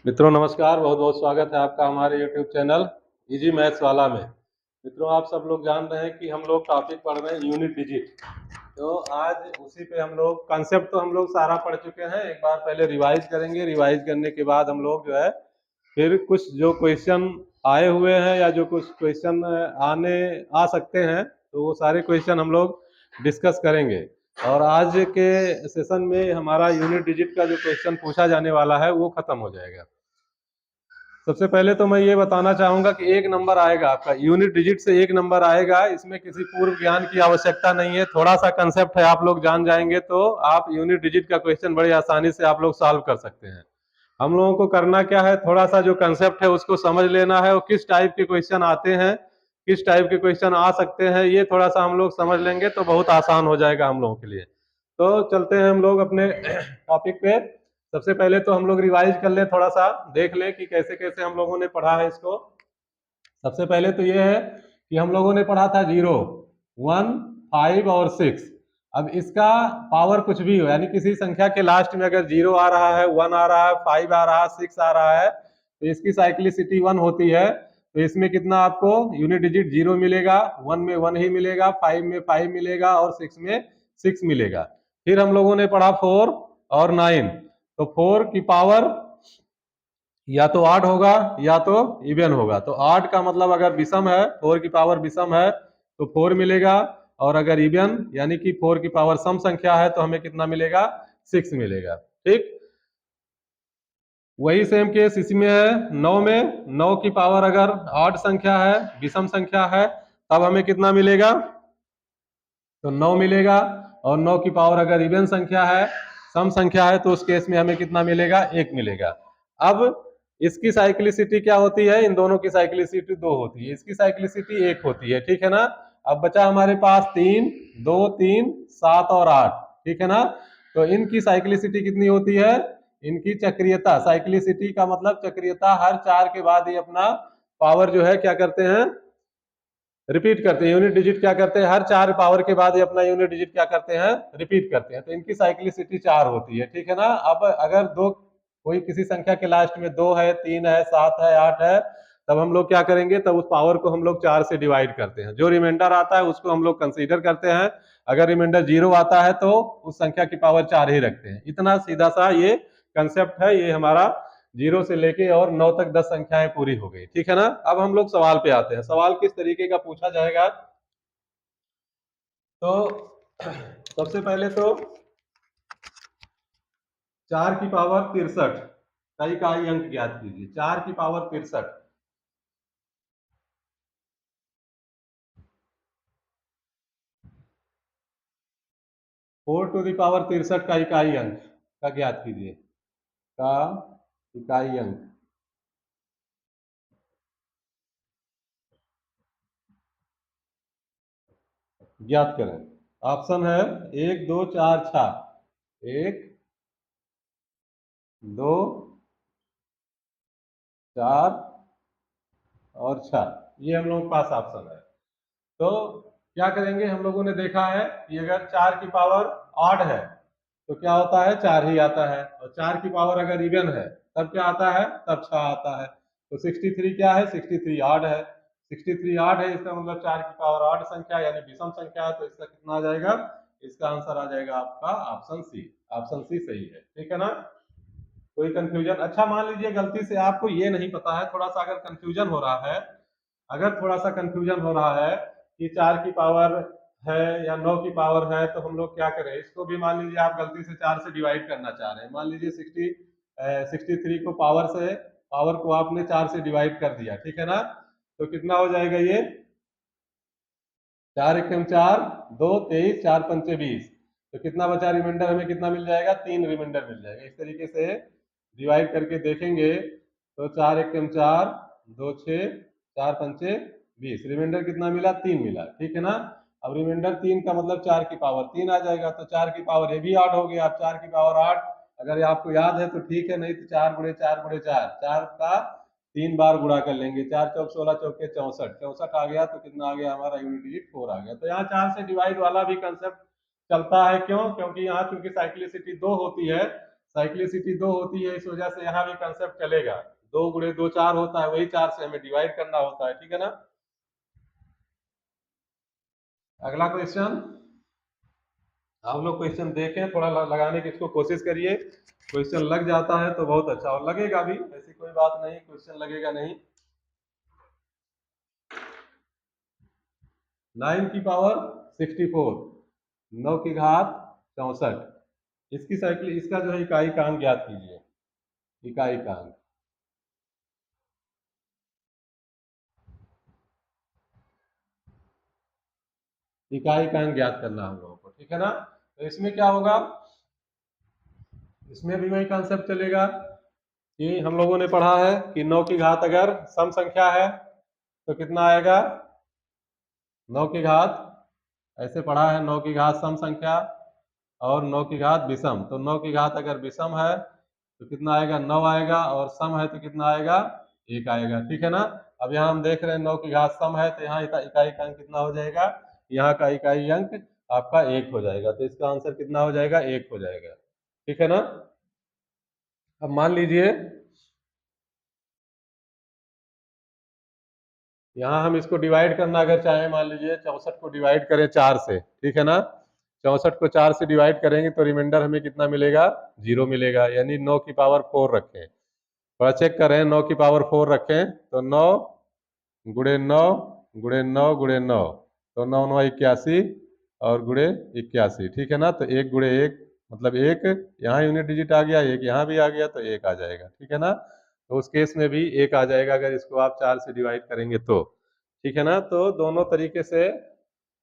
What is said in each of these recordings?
मित्रों नमस्कार, बहुत बहुत स्वागत है आपका हमारे YouTube चैनल इजी मैथ्स वाला में। मित्रों आप सब लोग जान रहे हैं कि हम लोग टॉपिक पढ़ रहे हैं यूनिट डिजिट। तो आज उसी पे हम लोग कंसेप्ट तो हम लोग सारा पढ़ चुके हैं, एक बार पहले रिवाइज करेंगे। रिवाइज करने के बाद हम लोग जो है फिर कुछ जो क्वेश्चन आए हुए हैं या जो कुछ क्वेश्चन आ सकते हैं तो वो सारे क्वेश्चन हम लोग डिस्कस करेंगे। और आज के सेशन में हमारा यूनिट डिजिट का जो क्वेश्चन पूछा जाने वाला है वो खत्म हो जाएगा। सबसे पहले तो मैं ये बताना चाहूंगा कि एक नंबर आएगा आपका यूनिट डिजिट से, एक नंबर आएगा। इसमें किसी पूर्व ज्ञान की आवश्यकता नहीं है, थोड़ा सा कंसेप्ट है, आप लोग जान जाएंगे तो आप यूनिट डिजिट का क्वेश्चन बड़ी आसानी से आप लोग सॉल्व कर सकते हैं। हम लोगों को करना क्या है, थोड़ा सा जो कंसेप्ट है उसको समझ लेना है और किस टाइप के क्वेश्चन आते हैं, किस टाइप के क्वेश्चन आ सकते हैं, ये थोड़ा सा हम लोग समझ लेंगे तो बहुत आसान हो जाएगा हम लोगों के लिए। तो चलते हैं हम लोग अपने टॉपिक पे। सबसे पहले तो हम लोग रिवाइज कर ले, थोड़ा सा देख ले कि कैसे कैसे हम लोगों ने पढ़ा है इसको। सबसे पहले तो ये है कि हम लोगों ने पढ़ा था 0, 1, 5 और 6। अब इसका पावर कुछ भी हो, यानी किसी संख्या के लास्ट में अगर 0 आ रहा है, 1 आ रहा है, 5 आ रहा है, 6 आ रहा है तो इसकी साइक्लिसिटी 1 होती है। तो इसमें कितना आपको यूनिट डिजिट 0 मिलेगा, 1 में 1 ही मिलेगा, 5 में 5 मिलेगा और 6 में 6 मिलेगा। फिर हम लोगों ने पढ़ा 4 और 9। तो 4 की पावर या तो 8 होगा या तो इवन होगा। तो 8 का मतलब अगर विषम है, 4 की पावर विषम है तो 4 मिलेगा, और अगर इवन यानी कि 4 की पावर सम संख्या है तो हमें कितना मिलेगा, 6 मिलेगा। ठीक, वही सेम केस इसमें है। 9 में 9 की पावर अगर ऑड संख्या है, विषम संख्या है, तब हमें कितना मिलेगा, तो 9 मिलेगा। और 9 की पावर अगर इवन संख्या है, सम संख्या है, तो उस केस में हमें कितना मिलेगा, 1 मिलेगा। अब इसकी साइक्लिसिटी क्या होती है, इन दोनों की साइक्लिसिटी 2 होती है, इसकी साइक्लिसिटी 1 होती है। ठीक है ना। अब बचा हमारे पास 3, 2, 3, 7 और 8। ठीक है ना। तो इनकी साइक्लिसिटी कितनी होती है, इनकी चक्रीयता, साइक्लिसिटी का मतलब चक्रीयता, हर 4 के बाद ये अपना पावर जो है क्या करते हैं, रिपीट करते हैं। यूनिट डिजिट क्या करते हैं, हर 4 पावर के बाद ये अपना यूनिट डिजिट क्या करते हैं, रिपीट करते हैं। तो इनकी साइक्लिसिटी 4 होती है। ठीक है ना। अब अगर दो, कोई किसी संख्या के लास्ट में 2 है, 3 है, 7 है, 8 है, तब हम लोग क्या करेंगे, तब उस पावर को हम लोग 4 से डिवाइड करते हैं। जो रिमाइंडर आता है उसको हम लोग कंसीडर करते हैं। अगर रिमाइंडर 0 आता है तो उस संख्या की पावर 4 ही रखते हैं। इतना सीधा सा ये कंसेप्ट है। ये हमारा 0 से लेके और 9 तक 10 संख्याएं पूरी हो गई। ठीक है ना। अब हम लोग सवाल पे आते हैं। सवाल किस तरीके का पूछा जाएगा, तो सबसे पहले तो 4 की पावर 63 का इकाई अंक ज्ञात कीजिए। 4 की पावर 63, 4 टू द पावर 63 का इकाई अंक का ज्ञात कीजिए, का इकाई अंक ज्ञात करें। ऑप्शन है 1, 2, 4, 6। 1, 2, 4 और 6, ये हम लोगों के पास ऑप्शन है। तो क्या करेंगे, हम लोगों ने देखा है कि अगर 4 की पावर ऑड है तो क्या होता है, 4 ही आता है। और 4 की पावर अगर इवन है तब क्या आता है, तब 6 आता है। तो 63 क्या है, 63 ऑड है। 63 ऑड है, इसका मतलब 4 की पावर ऑड संख्या यानी विषम संख्या है। तो इसका कितना आ जाएगा, इसका आंसर आ जाएगा आपका ऑप्शन सी। ऑप्शन सी सही है। ठीक है ना। कोई कंफ्यूजन, अच्छा मान लीजिए गलती से आपको ये नहीं पता है, थोड़ा सा अगर कंफ्यूजन हो रहा है, अगर थोड़ा सा कंफ्यूजन हो रहा है कि 4 की पावर है या 9 की पावर है, तो हम लोग क्या करें, इसको भी मान लीजिए आप गलती से 4 से डिवाइड करना चाह रहे हैं। मान लीजिए 63 को पावर को आपने 4 से डिवाइड कर दिया। ठीक है ना। तो कितना हो जाएगा ये, 4 एकम 4, 2, 23, 4 पंचे 20। तो कितना बचा रिमाइंडर, हमें कितना मिल जाएगा, 3 रिमाइंडर मिल जाएगा। इस तरीके से डिवाइड करके देखेंगे तो 4 एकम 4, 2, 6, 4 पंचे 20, रिमाइंडर कितना मिला, 3 मिला। ठीक है ना। अब रिमाइंडर 3 का मतलब 4 की पावर 3 आ जाएगा। तो 4 की पावर ये भी 8 हो गया। आप 4 की पावर 8 अगर आपको याद है तो ठीक है, नहीं तो 4 गुणे 4 गुणे 4, 4 का 3 बार गुणा कर लेंगे। 4 चौक 16, चौके 64, 64 आ गया। तो कितना आ गया हमारा, यूनिट डिजिट 4 आ गया। तो यहाँ 4 से डिवाइड वाला भी कंसेप्ट चलता है। क्यों, क्योंकि यहाँ चूंकि साइक्लिसिटी 2 होती है, साइक्लिसिटी 2 होती है, इस वजह से यहाँ भी कंसेप्ट चलेगा। 2 गुणे 2 4 होता है, वही 4 से हमें डिवाइड करना होता है, ठीक है ना। अगला क्वेश्चन, आप लोग क्वेश्चन देखें, थोड़ा लगाने की इसको कोशिश करिए। क्वेश्चन लग जाता है तो बहुत अच्छा, और लगेगा भी, ऐसी कोई बात नहीं क्वेश्चन लगेगा नहीं। 9 की पावर 64, 9 की घात 64, इसकी साइकिल, इसका जो है इकाई कांग ज्ञात कीजिए। इकाई कांग, इकाई कांग ज्ञात करना हम लोगों को, ठीक है ना। तो इसमें क्या होगा, इसमें भी वही कंसेप्ट चलेगा कि हम लोगों ने पढ़ा है कि 9 की घात अगर सम संख्या है तो कितना आएगा, 9 की घात, ऐसे पढ़ा है 9 की घात सम संख्या और 9 की घात विषम। तो 9 की घात अगर विषम है तो कितना आएगा, 9 आएगा, और सम है तो कितना आएगा, 1 आएगा, ठीक है ना। अब यहाँ हम देख रहे हैं 9 की घात सम है, तो यहाँ इकाई का अंक कितना हो जाएगा, यहाँ का इकाई अंक आपका 1 हो जाएगा, तो इसका आंसर कितना हो जाएगा, 1 हो जाएगा, ठीक है ना। अब मान लीजिए यहाँ हम इसको डिवाइड करना अगर चाहें, मान लीजिए 64 को डिवाइड करें 4 से, ठीक है ना। 64 को 4 से डिवाइड करेंगे तो रिमाइंडर हमें कितना मिलेगा, 0 मिलेगा, यानी 9 की पावर 4 रखें। थोड़ा चेक करें, 9 की पावर 4 रखें तो 9 गुणे 9 गुणे 9 गुणे 9, तो 9 9 81 और गुणे 81, ठीक है ना। तो 1 गुणे 1 मतलब 1, यहाँ यूनिट डिजिट आ गया, 1 यहाँ भी आ गया, तो 1 आ जाएगा, ठीक है ना। तो उस केस में भी 1 आ जाएगा अगर इसको आप 4 से डिवाइड करेंगे तो, ठीक है ना। तो दोनों तरीके से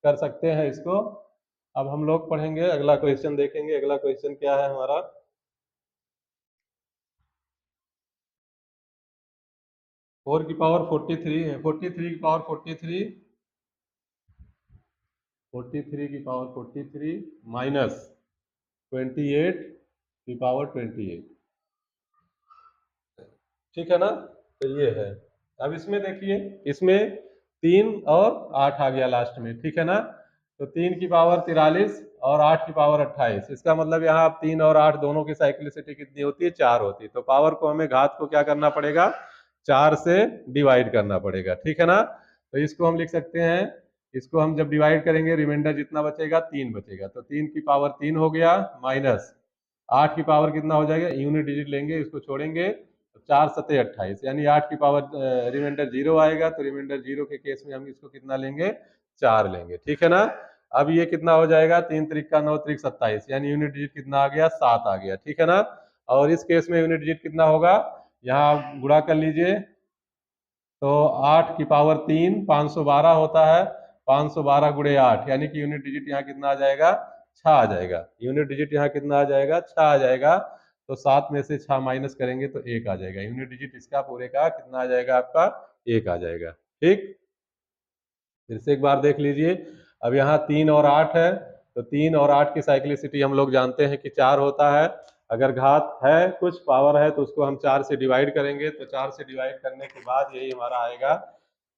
कर सकते हैं इसको। अब हम लोग पढ़ेंगे, अगला क्वेश्चन देखेंगे। अगला क्वेश्चन क्या है हमारा, 4 की पावर 43 है, 43 की पावर 43, 43 की पावर 43 माइनस 28 की पावर 28, ठीक है ना। तो ये है। अब इसमें देखिए, इसमें 3 और 8 आ गया लास्ट में, ठीक है ना। तो 3 की पावर 43 और 8 की पावर 28, इसका मतलब यहाँ आप 3 और 8 दोनों की साइक्लिसिटी कितनी होती है, 4 होती है। तो पावर को हमें, घात को क्या करना पड़ेगा, 4 से डिवाइड करना पड़ेगा, ठीक है ना। तो इसको हम लिख सकते हैं, इसको हम जब डिवाइड करेंगे रिमाइंडर जितना बचेगा, 3 बचेगा, तो 3 की पावर 3 हो गया, माइनस 8 की पावर कितना हो जाएगा, यूनिट डिजिट लेंगे, इसको छोड़ेंगे, तो 4 सत्ते 28, यानी 8 की पावर रिमाइंडर 0 आएगा, तो रिमाइंडर 0 के केस में हम इसको कितना लेंगे, 4 लेंगे, ठीक है ना। अब ये कितना हो जाएगा, 3 त्रिक का 9 त्रिक 27, यानी यूनिट डिजिट कितना आ गया, 7 आ गया, ठीक है ना। और इस केस में यूनिट डिजिट कितना होगा, यहाँ आप गुणा कर लीजिए, तो 8 की पावर 3 512 होता है, 512 गुणे 8, यानी कि यूनिट डिजिट यहाँ कितना आ जाएगा, 6 आ जाएगा। यूनिट डिजिट यहाँ कितना आ जाएगा, 6 आ जाएगा। तो 7 में से 6 माइनस करेंगे तो 1 आ जाएगा। यूनिट डिजिट इसका पूरे का कितना आ जाएगा, आपका 1 आ जाएगा, ठीक। फिर से एक बार देख लीजिए, अब यहाँ 3 और 8 है, तो 3 और 8 की साइक्लिसिटी हम लोग जानते हैं कि 4 होता है। अगर घात है, कुछ पावर है, तो उसको हम 4 से डिवाइड करेंगे, तो 4 से डिवाइड करने के बाद यही हमारा आएगा।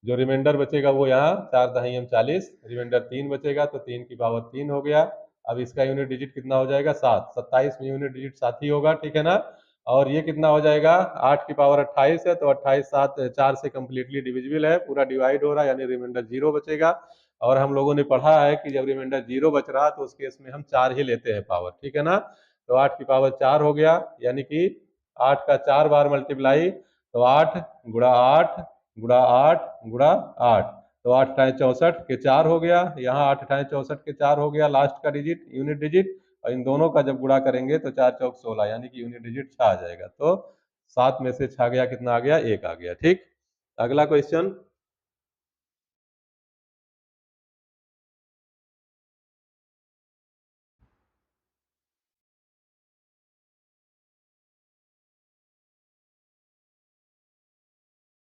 जो रिमाइंडर बचेगा वो यहाँ 4 दहाई 40, रिमाइंडर 3 बचेगा, तो 3 की पावर 3 हो गया। अब इसका यूनिट डिजिट कितना हो जाएगा, 7, 27 में यूनिट डिजिट 7 ही होगा, ठीक है ना। और ये कितना हो जाएगा, 8 की पावर 28 है, तो 28 7 4 से कम्प्लीटली डिविजिबल है, पूरा डिवाइड हो रहा है, यानी रिमाइंडर 0 बचेगा। और हम लोगों ने पढ़ा है कि जब रिमाइंडर 0 बच रहा है तो उस केस में हम 4 ही लेते हैं पावर, ठीक है ना। तो 8 की पावर 4 हो गया, यानी कि 8 का 4 बार मल्टीप्लाई, तो 8 गुणा 8 गुणा 8 गुणा 8, तो 8 टाइम 64 के 4 हो गया, यहाँ 8 टाइम 64 के 4 हो गया लास्ट का डिजिट, यूनिट डिजिट। और इन दोनों का जब गुणा करेंगे तो 4 चौक 16, यानी कि यूनिट डिजिट 6 आ जाएगा। तो 7 में से 6 गया, कितना आ गया, 1 आ गया, ठीक। अगला क्वेश्चन,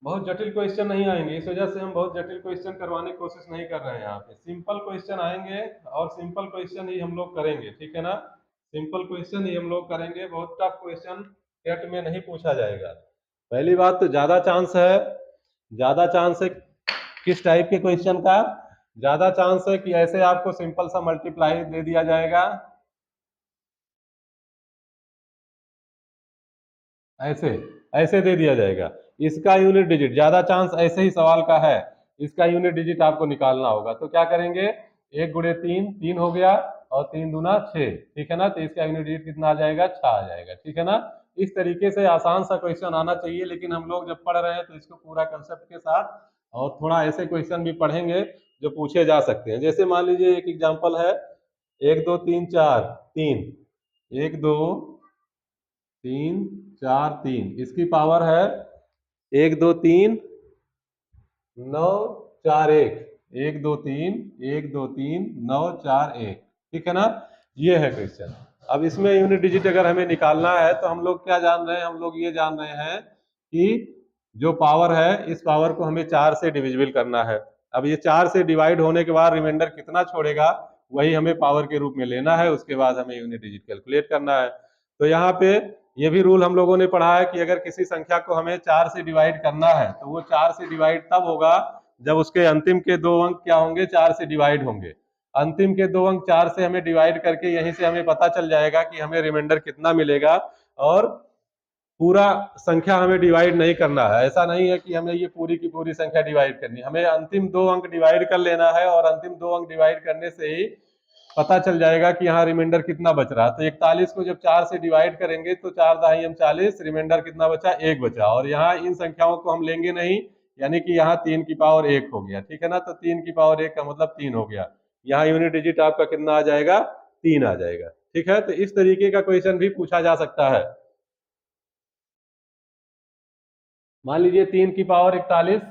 बहुत जटिल क्वेश्चन नहीं आएंगे, इस वजह से हम बहुत जटिल क्वेश्चन करवाने की कोशिश नहीं कर रहे हैं। यहाँ पे सिंपल क्वेश्चन आएंगे और सिंपल क्वेश्चन ही हम लोग करेंगे, ठीक है ना। सिंपल क्वेश्चन ही हम लोग करेंगे, बहुत टफ क्वेश्चन टेट में नहीं पूछा जाएगा। पहली बात तो ज्यादा चांस है किस टाइप के क्वेश्चन का, ज्यादा चांस है कि ऐसे आपको सिंपल सा मल्टीप्लाई दे दिया जाएगा, ऐसे ऐसे दे दिया जाएगा। इसका यूनिट डिजिट, ज्यादा चांस ऐसे ही सवाल का है, इसका यूनिट डिजिट आपको निकालना होगा। तो क्या करेंगे, 1 × 3 3 हो गया, और 3 × 2 = 6, ठीक है ना। तो इसका यूनिट डिजिट कितना आ जाएगा, 6 आ जाएगा, ठीक है ना। इस तरीके से आसान सा क्वेश्चन आना चाहिए, लेकिन हम लोग जब पढ़ रहे हैं तो इसको पूरा कंसेप्ट के साथ और थोड़ा ऐसे क्वेश्चन भी पढ़ेंगे जो पूछे जा सकते हैं। जैसे मान लीजिए एक एग्जांपल है, 1 2 3 4 3, 1 2 3 4 3, इसकी पावर है 1 2 3 9 4 1, 1 2 3 1 2 3 9 4 1, ठीक है ना। ये है क्वेश्चन। अब इसमें यूनिट डिजिट अगर हमें निकालना है तो हम लोग क्या जान रहे हैं, हम लोग ये जान रहे हैं कि जो पावर है इस पावर को हमें 4 से डिविजिबल करना है। अब ये 4 से डिवाइड होने के बाद रिमाइंडर कितना छोड़ेगा वही हमें पावर के रूप में लेना है, उसके बाद हमें यूनिट डिजिट कैलकुलेट करना है। तो यहाँ पे ये भी रूल हम लोगों ने पढ़ा है कि अगर किसी संख्या को हमें 4 से डिवाइड करना है तो वो 4 से डिवाइड तब होगा जब उसके अंतिम के 2 अंक क्या होंगे, 4 से डिवाइड होंगे। अंतिम के 2 अंक 4 से हमें डिवाइड करके यहीं से हमें पता चल जाएगा कि हमें रिमाइंडर कितना मिलेगा। और पूरा संख्या हमें डिवाइड नहीं करना है, ऐसा नहीं है कि हमें ये पूरी की पूरी संख्या डिवाइड करनी है, हमें अंतिम 2 अंक डिवाइड कर लेना है, और अंतिम 2 अंक डिवाइड करने से ही पता चल जाएगा कि यहाँ रिमाइंडर कितना बच रहा है। तो 41 को जब 4 से डिवाइड करेंगे तो 4 दाई 40, रिमाइंडर कितना बचा, 1 बचा। और यहाँ इन संख्याओं को हम लेंगे नहीं, यानी कि यहाँ 3 की पावर 1 हो गया, ठीक है ना। तो 3 की पावर 1 का मतलब 3 हो गया। यहाँ यूनिट डिजिट आपका कितना आ जाएगा, 3 आ जाएगा, ठीक है। तो इस तरीके का क्वेश्चन भी पूछा जा सकता है। मान लीजिए 3 की पावर 41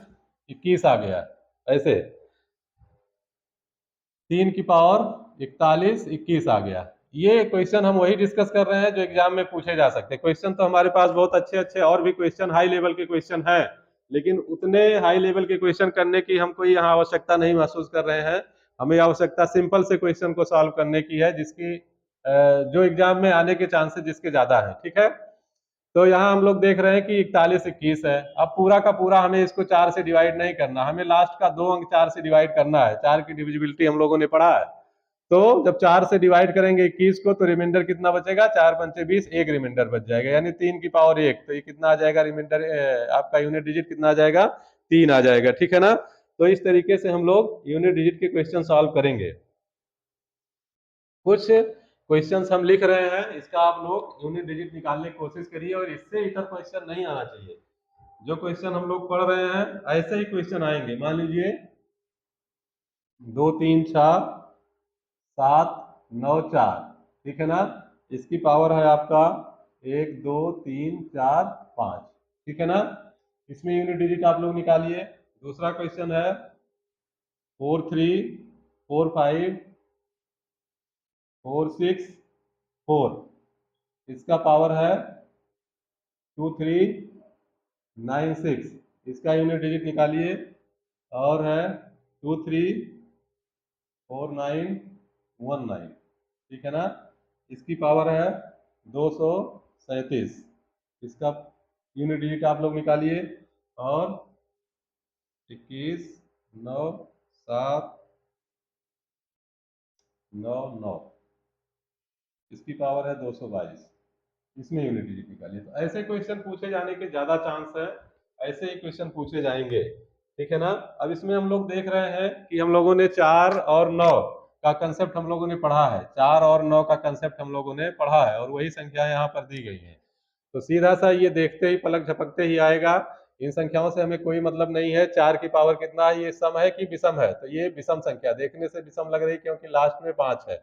21 आ गया, ऐसे 3 की पावर 41 21 आ गया। ये क्वेश्चन हम वही डिस्कस कर रहे हैं जो एग्जाम में पूछे जा सकते हैं। क्वेश्चन तो हमारे पास बहुत अच्छे अच्छे और भी क्वेश्चन हाई लेवल के क्वेश्चन हैं, लेकिन उतने हाई लेवल के क्वेश्चन करने की हम कोई यहाँ आवश्यकता नहीं महसूस कर रहे हैं। हमें आवश्यकता सिंपल से क्वेश्चन को सॉल्व करने की है, जिसकी जो एग्जाम में आने के चांसेस जिसके ज्यादा है, ठीक है। तो यहाँ हम लोग देख रहे हैं कि 41 21 है। अब पूरा का पूरा हमें इसको 4 से डिवाइड नहीं करना, हमें लास्ट का 2 अंक 4 से डिवाइड करना है। 4 की डिविजिबिलिटी हम लोगों ने पढ़ा है। तो जब 4 से डिवाइड करेंगे 21 को तो रिमाइंडर कितना बचेगा, 4 पंचे 20, एक रिमाइंडर बच जाएगा, यानी 3 की पावर 1। तो ये कितना आ जाएगा रिमाइंडर, आपका यूनिट डिजिट कितना आ जाएगा, 3 आ जाएगा, ठीक है ना। तो इस तरीके से हम लोग यूनिट डिजिट के क्वेश्चन सॉल्व करेंगे। कुछ क्वेश्चंस हम लिख रहे हैं, इसका आप लोग यूनिट डिजिट निकालने की कोशिश करिए, और इससे इतर क्वेश्चन नहीं आना चाहिए। जो क्वेश्चन हम लोग पढ़ रहे हैं ऐसे ही क्वेश्चन आएंगे। मान लीजिए 2 3 6 7 9 4, ठीक है ना। इसकी पावर है आपका 1 2 3 4 5, ठीक है ना। इसमें यूनिट डिजिट आप लोग निकालिए। दूसरा क्वेश्चन है 4 3 4 5 4 6 4, इसका पावर है 2 3 9 6, इसका यूनिट डिजिट निकालिए। और है 2 3 4 9 1 9, ठीक है ना। इसकी पावर है 237, इसका यूनिट डिजिट आप लोग निकालिए। और 21 9 7 9 9, इसकी पावर है 222, इसमें यूनिट डिजिट निकालिए। तो ऐसे क्वेश्चन पूछे जाने के ज्यादा चांस है, ऐसे ही क्वेश्चन पूछे जाएंगे, ठीक है ना। अब इसमें हम लोग देख रहे हैं कि हम लोगों ने 4 और 9 का कंसेप्ट हम लोगों ने पढ़ा है, 4 और 9 का कंसेप्ट हम लोगों ने पढ़ा है, और वही संख्या यहाँ पर दी गई है। तो सीधा सा ये देखते ही पलक झपकते ही आएगा। इन संख्याओं से हमें कोई मतलब नहीं है 4 की पावर कितना है, ये सम है कि विषम है। तो ये विषम संख्या देखने से विषम लग रही क्योंकि लास्ट में 5 है।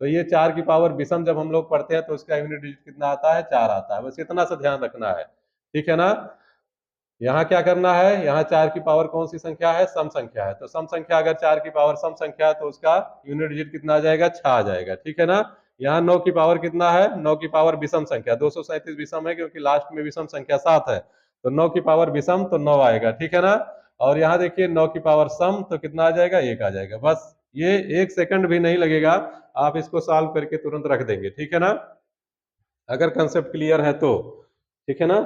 तो ये 4 की पावर विषम जब हम लोग पढ़ते हैं तो उसका यूनिट डिजिट कितना आता है, 4 आता है। बस इतना सा ध्यान रखना है, ठीक है ना। यहाँ क्या करना है, यहाँ 4 की पावर कौन सी संख्या है, सम संख्या है। तो सम संख्या अगर 4 की पावर सम संख्या है तो उसका यूनिट डिजिट कितना आ जाएगा, 6 आ जाएगा, ठीक है ना। यहाँ 9 की पावर कितना है, 9 की पावर विषम संख्या, 237 विषम है क्योंकि लास्ट में विषम संख्या 7 है। तो 9 की पावर विषम तो 9 आएगा, ठीक है ना। और यहाँ देखिए 9 की पावर सम तो कितना आ जाएगा, 1 आ जाएगा। बस ये 1 सेकंड भी नहीं लगेगा, आप इसको सॉल्व करके तुरंत रख देंगे, ठीक है ना, अगर कंसेप्ट क्लियर है तो, ठीक है ना।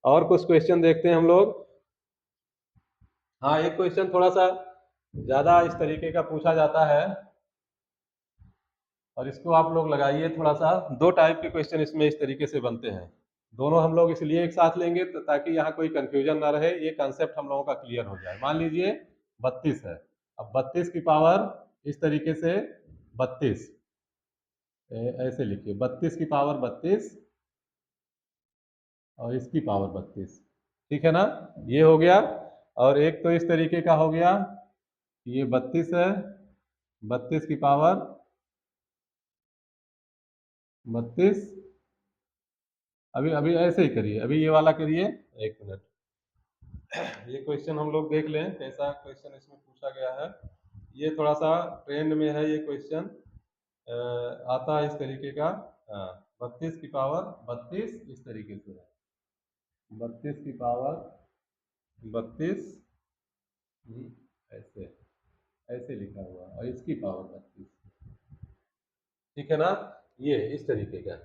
और कुछ क्वेश्चन देखते हैं हम लोग। हाँ, एक क्वेश्चन थोड़ा सा ज्यादा इस तरीके का पूछा जाता है, और इसको आप लोग लगाइए थोड़ा सा। दो टाइप के क्वेश्चन इसमें इस तरीके से बनते हैं। दोनों हम लोग इसलिए एक साथ लेंगे तो ताकि यहाँ कोई कंफ्यूजन ना रहे, ये कंसेप्ट हम लोगों का क्लियर हो जाए। मान लीजिए 32 है, अब 32 की पावर इस तरीके से 32, ऐसे लिखिए 32 की पावर 32 और इसकी पावर 32, ठीक है ना, ये हो गया। और एक तो इस तरीके का हो गया, ये 32 है, 32 की पावर 32, अभी अभी ऐसे ही करिए, अभी ये वाला करिए, एक मिनट, ये क्वेश्चन हम लोग देख लें कैसा क्वेश्चन इसमें पूछा गया है। ये थोड़ा सा ट्रेंड में है ये क्वेश्चन, आता है इस तरीके का। हाँ, 32 की पावर 32 इस तरीके से है, 32 की पावर 32, ऐसे ऐसे लिखा हुआ और इसकी पावर 32, ठीक है ना, ये इस तरीके का,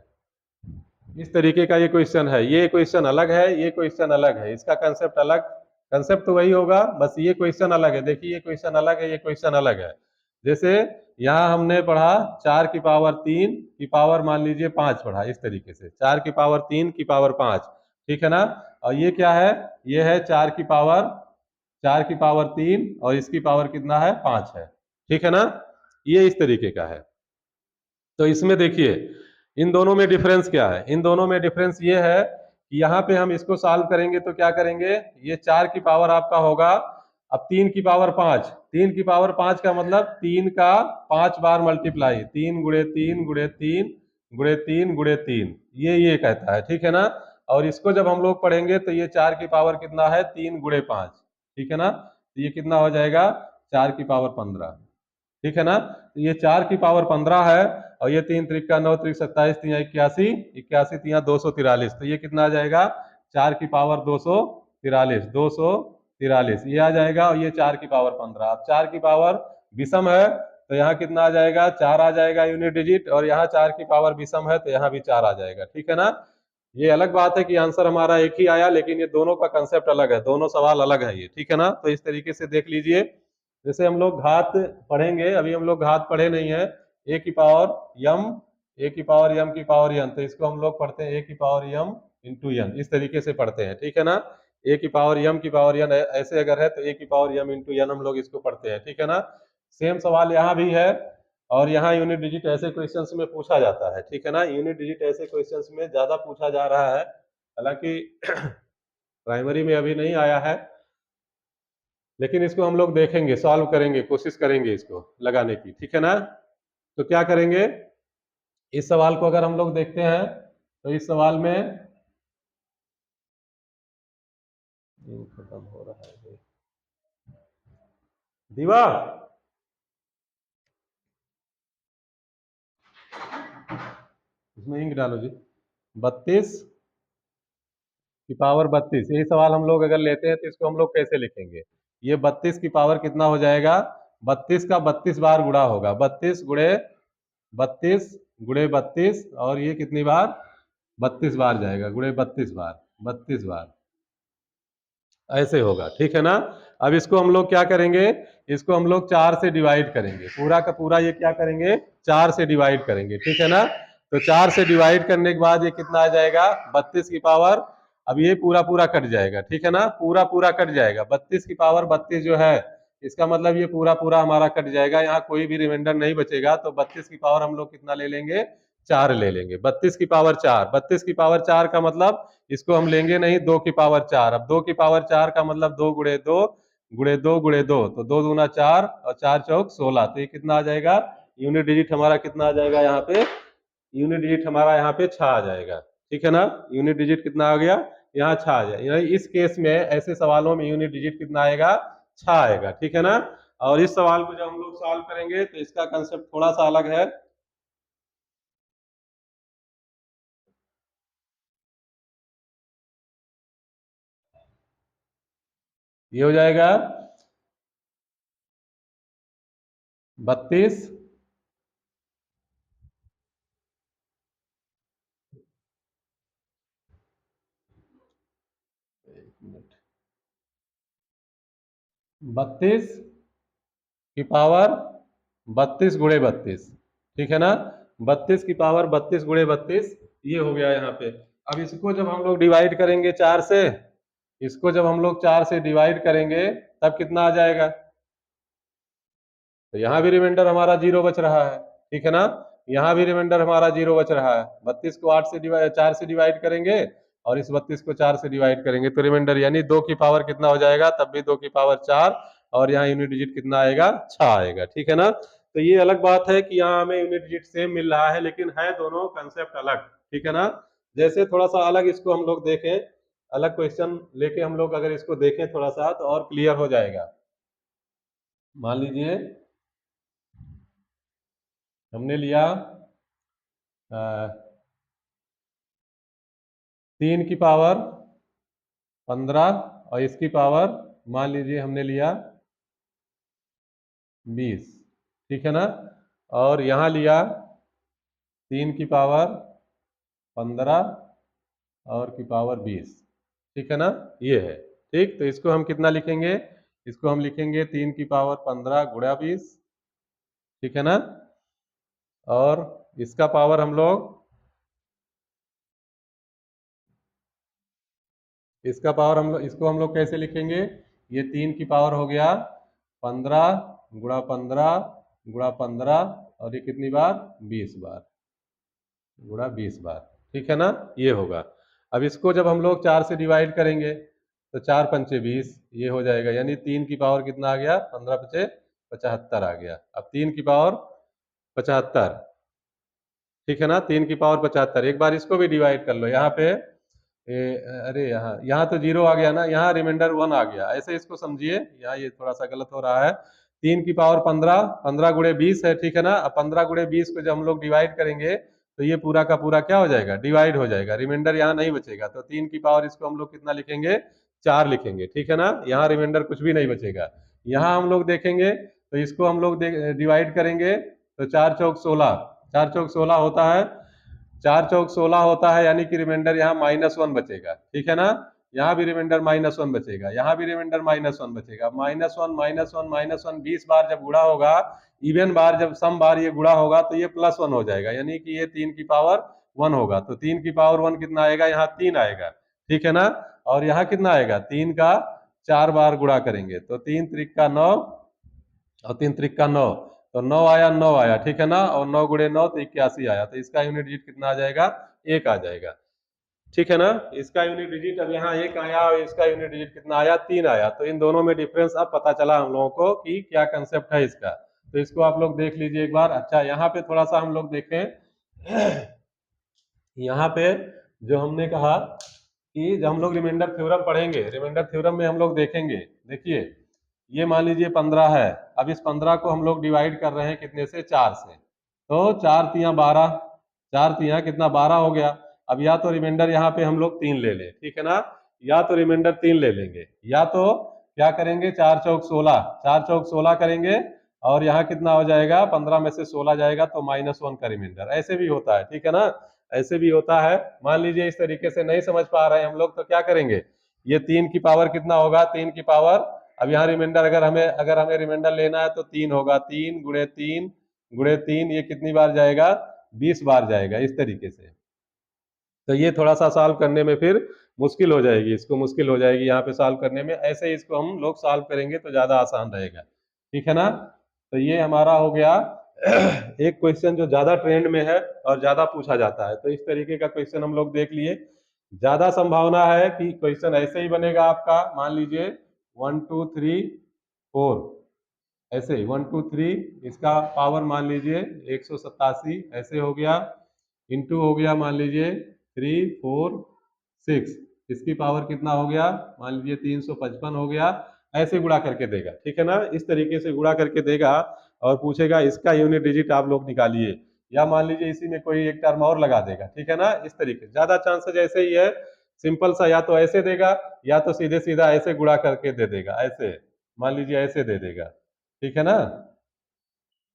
इस तरीके का ये क्वेश्चन है। ये क्वेश्चन अलग है, ये क्वेश्चन अलग है, इसका कंसेप्ट अलग, कंसेप्ट तो वही होगा, बस ये क्वेश्चन अलग है। देखिए ये क्वेश्चन अलग है, ये क्वेश्चन अलग है। जैसे यहाँ हमने पढ़ा 4 की पावर 3 की पावर मान लीजिए 5 पढ़ा, इस तरीके से 4 की पावर 3 की पावर 5, ठीक है ना। और ये क्या है, ये है 4 की पावर 3 और इसकी पावर कितना है, 5 है, ठीक है ना, ये इस तरीके का है। तो इसमें देखिए इन दोनों में डिफरेंस क्या है, इन दोनों में डिफरेंस ये है कि यहाँ पे हम इसको सॉल्व करेंगे तो क्या करेंगे, ये 4 की पावर आपका होगा, अब 3 की पावर 5, 3 की पावर 5 का मतलब 3 का 5 बार मल्टीप्लाई, 3 गुणे 3 गुणे 3 गुणे 3 गुणे 3, ये कहता है, ठीक है ना। और इसको जब हम लोग पढ़ेंगे तो ये 4 की पावर कितना है, 3 गुणे 5, ठीक है ना, तो ये कितना हो जाएगा, 4 की पावर 15, ठीक है ना। तो ये 4 की पावर 15 है, और ये 3 त्रिक का 9 त्रिक 27 तिया 81, 81 तिया 243, तो ये कितना आ जाएगा, 4 की पावर 243, 243 ये आ जाएगा, और ये 4 की पावर 15। अब 4 की पावर विषम है तो यहाँ कितना आ जाएगा, 4 आ जाएगा यूनिट डिजिट, और यहाँ 4 की पावर विषम है तो यहाँ भी 4 आ जाएगा, ठीक है ना। ये अलग बात है कि आंसर हमारा एक ही आया, लेकिन ये दोनों का कंसेप्ट अलग है, दोनों सवाल अलग है ये, ठीक है ना। तो इस तरीके से देख लीजिए। जैसे हम लोग घात पढ़ेंगे, अभी हम लोग घात पढ़े नहीं है, ए की पावर यम, ए की पावर यम की पावर यन, तो इसको हम लोग पढ़ते हैं ए की पावर यम इंटू यन, इस तरीके से पढ़ते हैं, ठीक है ना। ए की पावर यम की पावर यन ऐसे अगर है तो ए की पावर यम इंटू यन हम लोग इसको पढ़ते हैं, ठीक है ना। सेम सवाल यहाँ भी है, और यहाँ यूनिट डिजिट ऐसे क्वेश्चंस में पूछा जाता है, ठीक है ना, यूनिट डिजिट ऐसे क्वेश्चंस में ज्यादा पूछा जा रहा है, हालांकि प्राइमरी में अभी नहीं आया है, लेकिन इसको हम लोग देखेंगे, सॉल्व करेंगे, कोशिश करेंगे इसको लगाने की, ठीक है ना। तो क्या करेंगे, इस सवाल को अगर हम लोग देखते हैं तो इस सवाल में खत्म हो रहा है दीवा, इसमें इंक डालो जी। 32 की पावर 32, यही सवाल हम लोग अगर लेते हैं तो इसको हम लोग कैसे लिखेंगे, ये 32 की पावर कितना हो जाएगा, 32 का 32 बार गुणा होगा, 32 गुणे 32 गुणे 32, और ये कितनी बार, 32 बार जाएगा, गुणे 32 बार, 32 बार ऐसे होगा, ठीक है ना। अब इसको हम लोग क्या करेंगे, इसको हम लोग 4 से डिवाइड करेंगे, पूरा का पूरा ये क्या करेंगे, 4 से डिवाइड करेंगे, ठीक है ना। तो 4 से डिवाइड करने के बाद ये कितना आ जाएगा, 32 की पावर, अब ये पूरा पूरा कट जाएगा, ठीक है ना, पूरा पूरा कट जाएगा, 32 की पावर 32 जो है, इसका मतलब ये पूरा पूरा हमारा कट जाएगा, यहाँ कोई भी रिमाइंडर नहीं बचेगा, तो 32 की पावर हम लोग कितना ले लेंगे, 4 ले लेंगे, 32 की पावर 4, 32 की पावर 4 का मतलब इसको हम लेंगे नहीं, 2 की पावर 4, अब 2 की पावर 4 का मतलब 2 गुणे 2 गुणे 2 गुणे 2, तो 2 दूना 4 और 4 चौक 16, तो ये कितना आ जाएगा, यूनिट डिजिट हमारा कितना आ जाएगा यहाँ पे, यूनिट डिजिट हमारा यहाँ पे 6 आ जाएगा, ठीक है ना। यूनिट डिजिट कितना आ गया, यहाँ 6 आ जाएगा, यानी इस केस में ऐसे सवालों में यूनिट डिजिट कितना आएगा, 6 आएगा, ठीक है ना। और इस सवाल को जब हम लोग सॉल्व करेंगे तो इसका कंसेप्ट थोड़ा सा अलग है, ये हो जाएगा 32 32 की पावर 32 गुणे 32, ठीक है ना, 32 की पावर 32 गुणे 32, ये हो गया यहाँ पे। अब इसको जब हम लोग डिवाइड करेंगे 4 से, इसको जब हम लोग 4 से डिवाइड करेंगे तब कितना आ जाएगा? तो यहाँ भी रिमाइंडर हमारा 0 बच रहा है, ठीक है ना। यहाँ भी रिमाइंडर हमारा 0 बच रहा है। 32 को 8 से डिवाइड 4 से डिवाइड करेंगे और इस 32 को 4 से डिवाइड करेंगे तो रिमाइंडर यानी 2 की पावर कितना हो जाएगा? तब भी 2 की पावर 4, और यहाँ यूनिट डिजिट कितना आएगा? 6 आएगा, ठीक है ना। तो ये अलग बात है कि यहाँ हमें यूनिट डिजिट सेम मिल रहा है, लेकिन है दोनों कंसेप्ट अलग, ठीक है ना। जैसे थोड़ा सा अलग इसको हम लोग देखें, अलग क्वेश्चन लेके हम लोग अगर इसको देखें थोड़ा सा तो और क्लियर हो जाएगा। मान लीजिए हमने लिया 3 की पावर 15 और इसकी पावर मान लीजिए हमने लिया 20, ठीक है ना। और यहाँ लिया 3 की पावर 15 और की पावर 20, ठीक है ना। ये है, ठीक। तो इसको हम कितना लिखेंगे? इसको हम लिखेंगे 3 की पावर 15 गुणा 20, ठीक है ना। और इसका पावर हम लोग, इसका पावर हम लोग, इसको हम लोग कैसे लिखेंगे? ये 3 की पावर हो गया 15 गुणा 15 गुणा 15, और ये कितनी बार? 20 बार गुणा 20 बार, ठीक है ना। ये होगा। अब इसको जब हम लोग 4 से डिवाइड करेंगे तो 4 पंचे 20, ये हो जाएगा। यानी 3 की पावर कितना आ गया? 15 पचे 75 आ गया। अब 3 की पावर 75, ठीक है ना। 3 की पावर 75, एक बार इसको भी डिवाइड कर लो। यहाँ पे अरे यहाँ तो 0 आ गया ना, यहाँ रिमाइंडर 1 आ गया, ऐसे इसको समझिए। यहाँ ये थोड़ा सा गलत हो रहा है। 3 की पावर 15, 15 गुणे 20 है, ठीक है ना। अब 15 गुणे 20 को जब हम लोग डिवाइड करेंगे तो ये पूरा का पूरा क्या हो जाएगा? डिवाइड हो जाएगा, रिमाइंडर यहाँ नहीं बचेगा। तो 3 की पावर इसको हम लोग कितना लिखेंगे? 4 लिखेंगे, ठीक है ना। यहाँ रिमाइंडर कुछ भी नहीं बचेगा। यहाँ हम लोग देखेंगे तो इसको हम लोग डिवाइड करेंगे तो 4 चौक 16, 4 चौक 16 होता है, 4 चौक 16 होता है, यानी कि रिमाइंडर यहाँ -1 बचेगा, ठीक है ना। यहाँ भी रिमाइंडर -1 बचेगा, यहाँ भी रिमाइंडर -1 बचेगा। -1 -1 -1 20 बार जब गुणा होगा, इवन बार जब सम बार ये गुणा होगा तो ये +1 हो जाएगा, यानी कि ये 3 की पावर 1 होगा। तो 3 की पावर 1 कितना आएगा? यहाँ 3 आएगा, ठीक है ना। और यहाँ कितना आएगा? 3 का 4 बार गुणा करेंगे तो 3 त्रिक का 9 और 3 त्रिक का 9, तो 9 आया, 9 आया, ठीक है ना। और 9 गुणे 9 तो 81 आया। तो इसका यूनिट डिजिट कितना आ जाएगा? 1 आ जाएगा, ठीक है ना। इसका यूनिट डिजिट अब यहाँ 1 आया और इसका यूनिट डिजिट कितना आया? 3 आया। तो इन दोनों में डिफरेंस अब पता चला हम लोगों को कि क्या कंसेप्ट है इसका। तो इसको आप लोग देख लीजिए एक बार। अच्छा, यहाँ पे थोड़ा सा हम लोग देखें। यहाँ पे जो हमने कहा कि जब हम लोग रिमाइंडर थ्योरम पढ़ेंगे, रिमाइंडर थ्योरम में हम लोग देखेंगे, देखिए ये मान लीजिए 15 है। अब इस 15 को हम लोग डिवाइड कर रहे हैं कितने से? 4 से। तो 4 तिया 12, 4 तिया कितना? 12 हो गया। अब या तो रिमाइंडर यहाँ पे हम लोग 3 ले लें, ठीक है ना। या तो रिमाइंडर 3 ले लेंगे, या तो क्या करेंगे? 4 चौक 16, 4 चौक 16 करेंगे और यहाँ कितना हो जाएगा? 15 में से 16 जाएगा तो -1 का रिमाइंडर। ऐसे भी होता है, ठीक है ना, ऐसे भी होता है। मान लीजिए इस तरीके से नहीं समझ पा रहे हैं हम लोग तो क्या करेंगे? ये 3 की पावर कितना होगा? 3 की पावर, अब यहाँ रिमाइंडर अगर हमें रिमाइंडर लेना है तो 3 होगा। 3 गुणे 3 गुणे 3, ये कितनी बार जाएगा? 20 बार जाएगा, इस तरीके से। तो ये थोड़ा सा सॉल्व करने में फिर मुश्किल हो जाएगी, इसको मुश्किल हो जाएगी यहाँ पे सॉल्व करने में। ऐसे ही इसको हम लोग सॉल्व करेंगे तो ज्यादा आसान रहेगा, ठीक है ना। तो ये हमारा हो गया एक क्वेश्चन जो ज्यादा ट्रेंड में है और ज्यादा पूछा जाता है। तो इस तरीके का क्वेश्चन हम लोग देख लिए। ज्यादा संभावना है कि क्वेश्चन ऐसे ही बनेगा आपका। मान लीजिए 1 2 3 4, ऐसे ही 1 2 3, इसका पावर मान लीजिए 187 ऐसे हो गया, इंटू हो गया मान लीजिए 3 4 6, इसकी पावर कितना हो गया? मान लीजिए 355 हो गया। ऐसे गुणा करके देगा, ठीक है ना। इस तरीके से गुणा करके देगा और पूछेगा इसका यूनिट डिजिट आप लोग निकालिए, या मान लीजिए इसी में कोई एक टर्म और लगा देगा, ठीक है ना। इस तरीके ज्यादा चांसेस ऐसे ही है, सिंपल सा, या तो ऐसे देगा या तो सीधे सीधा ऐसे गुणा करके दे देगा, ऐसे मान लीजिए ऐसे दे देगा, ठीक है ना।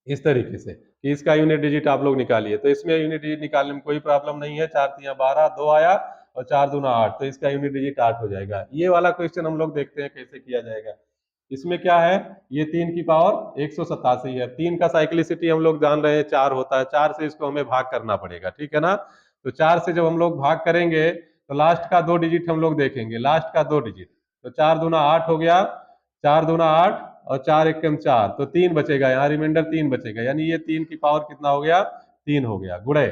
इस तरीके से कि इसका यूनिट डिजिट आप लोग निकालिए। तो इसमें यूनिट डिजिट निकालने में कोई प्रॉब्लम नहीं है। 4 तिया 12, 2 आया और 4 दूना 8, तो इसका यूनिट डिजिट 8 हो जाएगा। ये वाला क्वेश्चन हम लोग देखते हैं कैसे किया जाएगा। इसमें क्या है? ये 3 की पावर 187 है। 3 का साइक्लिसिटी हम लोग जान रहे हैं 4 होता है, 4 से इसको हमें भाग करना पड़ेगा, ठीक है ना। तो 4 से जब हम लोग भाग करेंगे तो लास्ट का 2 डिजिट हम लोग देखेंगे, लास्ट का 2 डिजिट। तो 4 दूना 8 हो गया, 4 दूना 8 और 4 एकम 4, तो 3 बचेगा, यहाँ रिमाइंडर 3 बचेगा, यानी ये 3 की पावर कितना हो गया, 3 हो गया। गुणे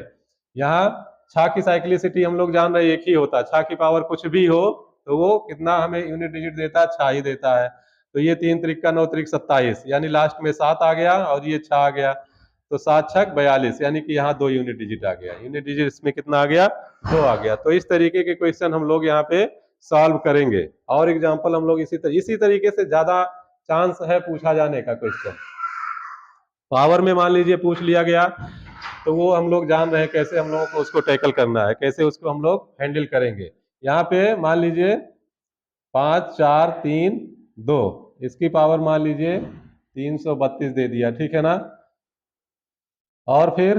यहाँ छा की साइक्लिसिटी हम लोग जान रहे हैं एक ही होता है, छा की पावर कुछ भी हो तो वो कितना हमें यूनिट डिजिट देता है, छा ही देता है। तो ये 3 त्रिक का 9 त्रिक 27, यानी लास्ट में 7 आ गया और ये 6 आ गया, तो 7 छक 42, यानी कि यहाँ 2 यूनिट डिजिट आ गया। यूनिट डिजिट इसमें कितना आ गया, 2 आ गया। तो इस तरीके के क्वेश्चन हम लोग यहाँ पे सॉल्व करेंगे, और एग्जाम्पल हम लोग इसी तरीके से ज्यादा चांस है पूछा जाने का क्वेश्चन। पावर में मान लीजिए पूछ लिया गया तो वो हम लोग जान रहे हैं कैसे हम लोगों को उसको टैकल करना है, कैसे उसको हम लोग हैंडल करेंगे। यहाँ पे मान लीजिए 5 4 3 2, इसकी पावर मान लीजिए 332 दे दिया, ठीक है ना। और फिर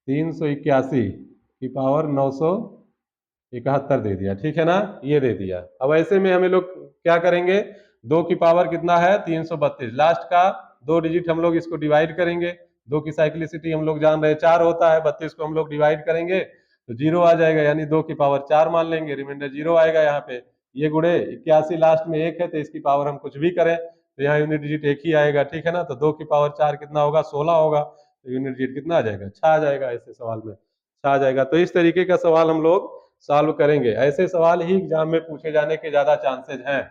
381 की पावर 971 दे दिया, ठीक है ना, ये दे दिया। अब ऐसे में हमें लोग क्या करेंगे, 2 की पावर कितना है 332, लास्ट का 2 डिजिट हम लोग इसको डिवाइड करेंगे। 2 की साइक्लिसिटी हम लोग जान रहे हैं 4 होता है, 32 को हम लोग डिवाइड करेंगे तो 0 आ जाएगा, यानी 2 की पावर 4 मान लेंगे, रिमाइंडर 0 आएगा यहाँ पे। ये गुणे 81 लास्ट में 1 है तो इसकी पावर हम कुछ भी करें तो यहाँ यूनिट डिजिट 1 ही आएगा, ठीक है ना। तो 2 की पावर 4 कितना होगा, 16 होगा, तो यूनिट डिजिट कितना आ जाएगा, 6 आ जाएगा। ऐसे सवाल में 6 आ जाएगा। तो इस तरीके का सवाल हम लोग सॉल्व करेंगे, ऐसे सवाल ही एग्जाम में पूछे जाने के ज्यादा चांसेस हैं,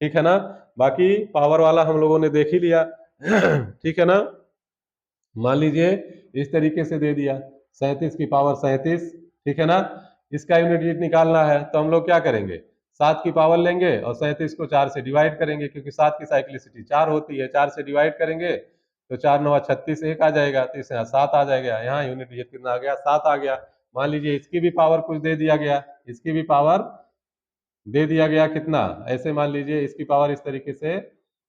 ठीक है ना। बाकी पावर वाला हम लोगों ने देख ही लिया ठीक है ना। मान लीजिए इस तरीके से दे दिया 37 की पावर 37, ठीक है ना। इसका यूनिट डिजिट निकालना है तो हम लोग क्या करेंगे, 7 की पावर लेंगे और 37 को 4 से डिवाइड करेंगे, क्योंकि 7 की साइक्लिसिटी 4 होती है, 4 से डिवाइड करेंगे तो 4 9 36, 1 आ जाएगा, तो इससे 7 आ जाएगा। यहाँ यूनिट डिजिट कितना आ गया, 7 आ गया। मान लीजिए इसकी भी पावर कुछ दे दिया गया, इसकी भी पावर दे दिया गया कितना, ऐसे मान लीजिए इसकी पावर इस तरीके से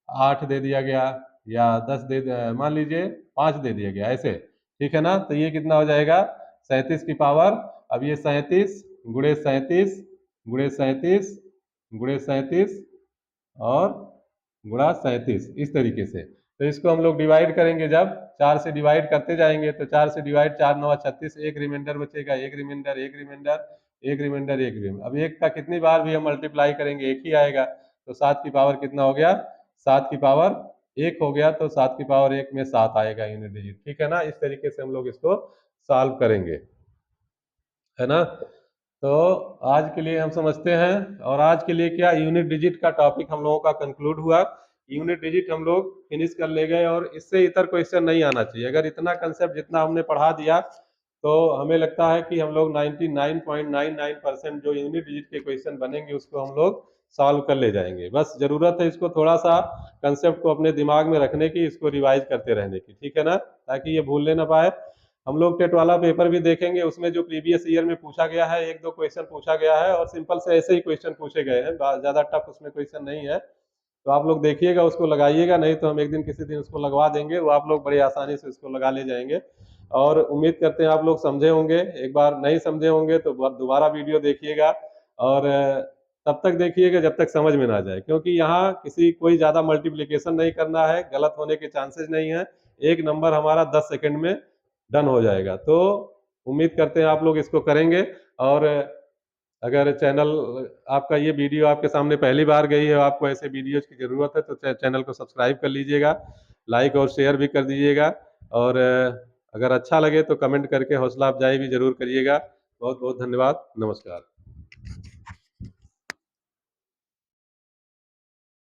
8 दे दिया गया, या 10 मान लीजिए 5 दे दिया गया ऐसे, ठीक है ना। तो ये कितना हो जाएगा 37 की पावर, अब ये 37 गुणे 37 गुणे 37 गुणे 37 और गुणा 37, इस तरीके से। तो इसको हम लोग डिवाइड करेंगे, जब 4 से डिवाइड करते जाएंगे तो 4 से डिवाइड 4 9 36, एक रिमाइंडर बचेगा, एक रिमाइंडर एक रिमाइंडर एक रिमाइंडर एक रिमाइंडर। अब एक का कितनी बार भी हम मल्टीप्लाई करेंगे एक ही आएगा, तो 7 की पावर कितना हो गया, 7 की पावर 1 हो गया, तो 7 की पावर 1 में 7 आएगा यूनिट डिजिट, ठीक है ना। इस तरीके से हम लोग इसको सॉल्व करेंगे, है ना। तो आज के लिए हम समझते हैं, और आज के लिए क्या यूनिट डिजिट का टॉपिक हम लोगों का कंक्लूड हुआ। यूनिट डिजिट हम लोग फिनिश कर ले गए, और इससे इतर क्वेश्चन नहीं आना चाहिए। अगर इतना कंसेप्ट जितना हमने पढ़ा दिया तो हमें लगता है कि हम लोग 99.99% जो यूनिट डिजिट के क्वेश्चन बनेंगे उसको हम लोग सॉल्व कर ले जाएंगे। बस जरूरत है इसको थोड़ा सा कंसेप्ट को अपने दिमाग में रखने की, इसको रिवाइज करते रहने की, ठीक है ना, ताकि ये भूलने ना पाए। हम लोग टेट वाला पेपर भी देखेंगे, उसमें जो प्रीवियस ईयर में पूछा गया है 1-2 क्वेश्चन पूछा गया है, और सिंपल से ऐसे ही क्वेश्चन पूछे गए हैं, ज्यादा टफ उसमें क्वेश्चन नहीं है। तो आप लोग देखिएगा, उसको लगाइएगा, नहीं तो हम एक दिन किसी दिन उसको लगवा देंगे, वो आप लोग बड़ी आसानी से उसको लगा ले जाएंगे। और उम्मीद करते हैं आप लोग समझे होंगे, एक बार नहीं समझे होंगे तो दोबारा वीडियो देखिएगा, और तब तक देखिएगा जब तक समझ में ना जाए, क्योंकि यहाँ किसी कोई ज्यादा मल्टीप्लीकेशन नहीं करना है, गलत होने के चांसेस नहीं है, एक नंबर हमारा 10 सेकंड में डन हो जाएगा। तो उम्मीद करते हैं आप लोग इसको करेंगे। और अगर चैनल आपका ये वीडियो आपके सामने पहली बार गई है, आपको ऐसे वीडियोज की जरूरत है, तो चैनल को सब्सक्राइब कर लीजिएगा, लाइक और शेयर भी कर दीजिएगा, और अगर अच्छा लगे तो कमेंट करके हौसला अफजाई भी जरूर करिएगा। बहुत बहुत धन्यवाद, नमस्कार।